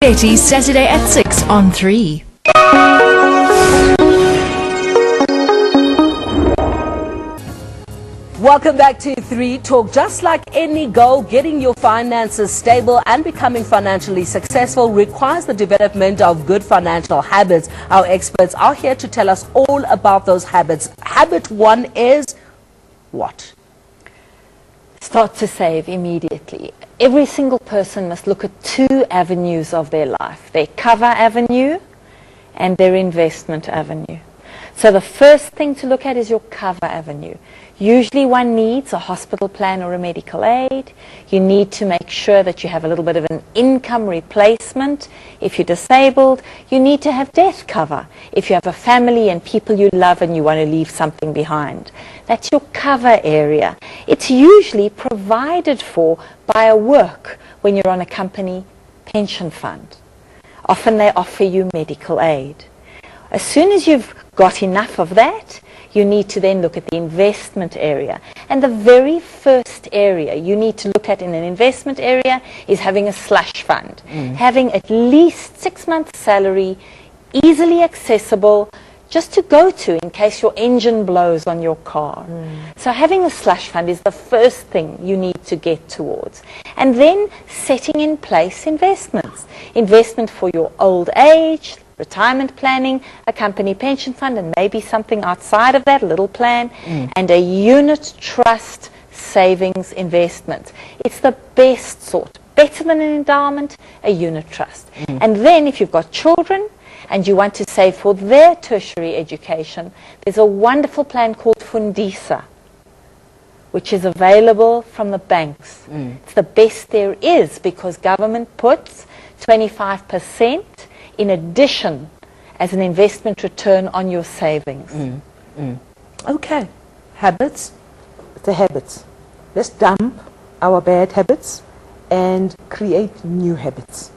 Betty, Saturday at 6 on 3. Welcome back to 3 Talk. Just like any goal, getting your finances stable and becoming financially successful requires the development of good financial habits. Our experts are here to tell us all about those habits. Habit 1 is what? Start to save immediately. Every single person must look at 2 avenues of their life, their cover avenue and their investment avenue. So the first thing to look at is your cover avenue. Usually one needs a hospital plan or a medical aid. You need to make sure that you have a little bit of an income replacement. If you're disabled, you need to have death cover. If you have a family and people you love and you want to leave something behind. That's your cover area. It's usually provided for by a work when you're on a company pension fund. Often they offer you medical aid. As soon as you've got enough of that, you need to then look at the investment area. And the very first area you need to look at in an investment area is having a slush fund. Having at least 6 months' salary, easily accessible, just to go to in case your engine blows on your car. So having a slush fund is the first thing you need to get towards. And then setting in place investments. Investment for your old age, retirement planning, a company pension fund, and maybe something outside of that, a little plan, and a unit trust savings investment. It's the best sort, better than an endowment, a unit trust. And then if you've got children and you want to save for their tertiary education, there's a wonderful plan called Fundisa, which is available from the banks. It's the best there is because government puts 25% in addition as an investment return on your savings. Okay, habits, the habits. Let's dump our bad habits and create new habits.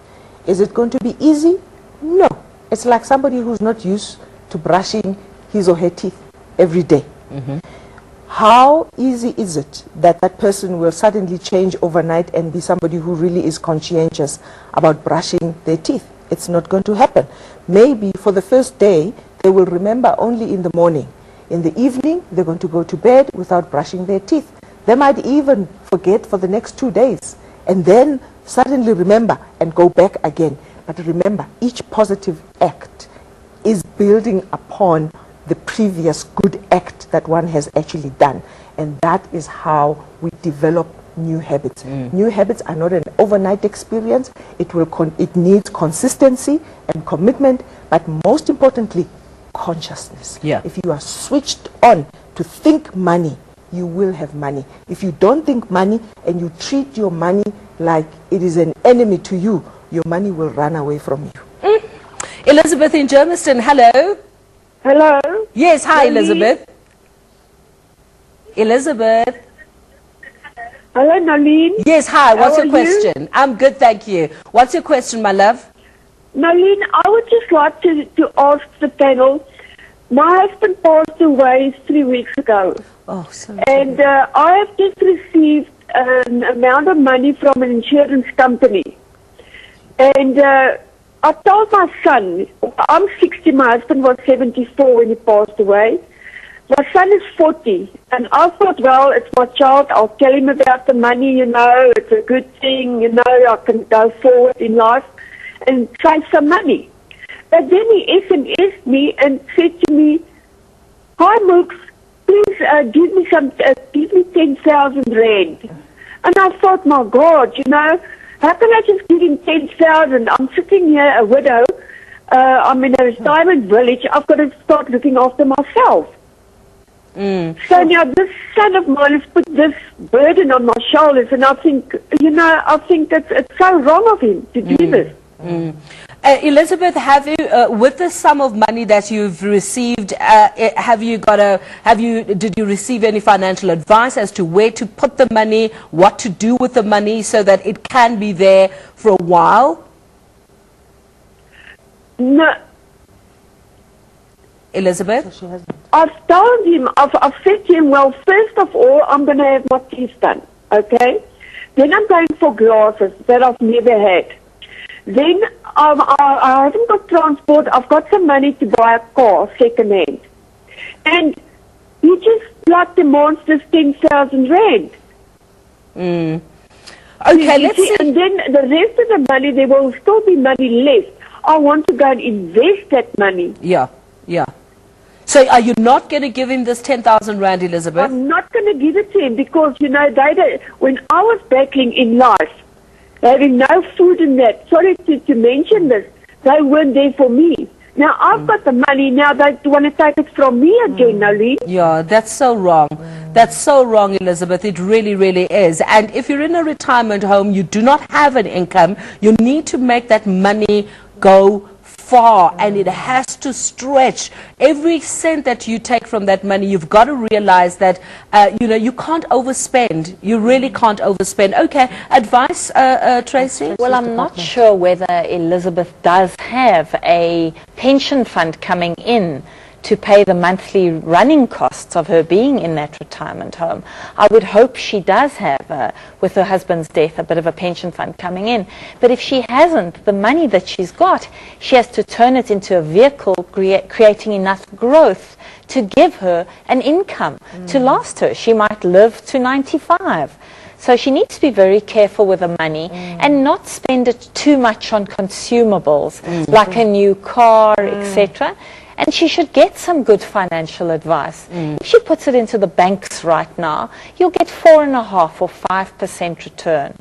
Is it going to be easy? No. It's like somebody who's not used to brushing his or her teeth every day. How easy is it that that person will suddenly change overnight and be somebody who really is conscientious about brushing their teeth? It's not going to happen. Maybe for the first day, they will remember only in the morning. In the evening, they're going to go to bed without brushing their teeth. They might even forget for the next 2 days and then suddenly remember and go back again. But remember, each positive act is building upon the previous good act that one has actually done. And that is how we develop new habits. New habits are not an overnight experience. It needs consistency and commitment, but most importantly, consciousness. If you are switched on to think money, you will have money. If you don't think money and you treat your money like it is an enemy to you, your money will run away from you. Elizabeth in Germiston, hello. Hello. Yes, hi Elizabeth. Elizabeth. Hello, Nalene. Yes, hi. What's your How are question? I'm good, thank you. What's your question, my love? Nalene, I would just like to ask the panel. My husband passed away 3 weeks ago. Oh, so And I have just received an amount of money from an insurance company. And I told my son, I'm 60, my husband was 74 when he passed away. My son is 40, and I thought, well, it's my child, I'll tell him about the money, you know, it's a good thing, you know, I can go forward in life and save some money. But then he SMS'd me and said to me, hi, Mooks, please give me 10,000 rand. And I thought, my God, you know, how can I just give him 10,000? I'm sitting here, a widow, I'm in a retirement village, I've got to start looking after myself. So now this son of mine has put this burden on my shoulders, and I think, you know, I think that it's so wrong of him to do this. Elizabeth, have you, with the sum of money that you've received, did you receive any financial advice as to where to put the money, what to do with the money so that it can be there for a while? No. Elizabeth? She hasn't. I've told him, I've said to him, well, first of all, I'm going to have my teeth done, okay? Then I'm going for glasses that I've never had. Then I haven't got transport. I've got some money to buy a car second hand. And he just like demands this 10,000 rand. Okay, let's see. And then the rest of the money, there will still be money left. I want to go and invest that money. Yeah, yeah. So are you not going to give him this 10,000 rand, Elizabeth? I'm not going to give it to him because, you know, when I was battling in life, having no food and that, sorry to mention this, they weren't there for me. Now I've got the money, now they want to take it from me again, Nalini. Yeah, that's so wrong. That's so wrong, Elizabeth. It really, really is. And if you're in a retirement home, you do not have an income, you need to make that money go far, and it has to stretch. Every cent that you take from that money, you've got to realize that, you know, you can't overspend. You really can't overspend. Okay, advice, Tracy? Well, I'm not sure whether Elizabeth does have a pension fund coming in to pay the monthly running costs of her being in that retirement home. I would hope she does have, with her husband's death, a bit of a pension fund coming in. But if she hasn't, the money that she's got, she has to turn it into a vehicle creating enough growth to give her an income to last her. She might live to 95. So she needs to be very careful with the money and not spend it too much on consumables like a new car, etc. And she should get some good financial advice. If she puts it into the banks right now, you'll get 4.5% or 5% return.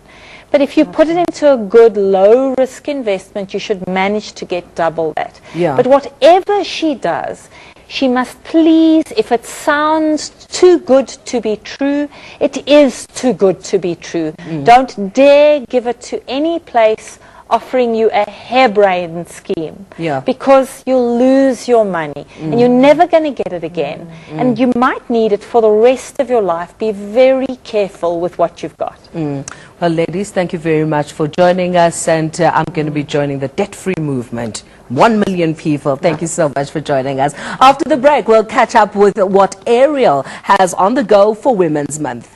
But if you put it into a good low-risk investment, you should manage to get double that. Yeah. But whatever she does, she must please, if it sounds too good to be true, it is too good to be true. Don't dare give it to any place offering you a harebrained scheme, because you'll lose your money and you're never going to get it again, and you might need it for the rest of your life. Be very careful with what you've got. Well, ladies, thank you very much for joining us, and I'm going to be joining the debt-free movement. 1 million people. Thank you so much for joining us. After the break, we'll catch up with what Ariel has on the go for Women's Month.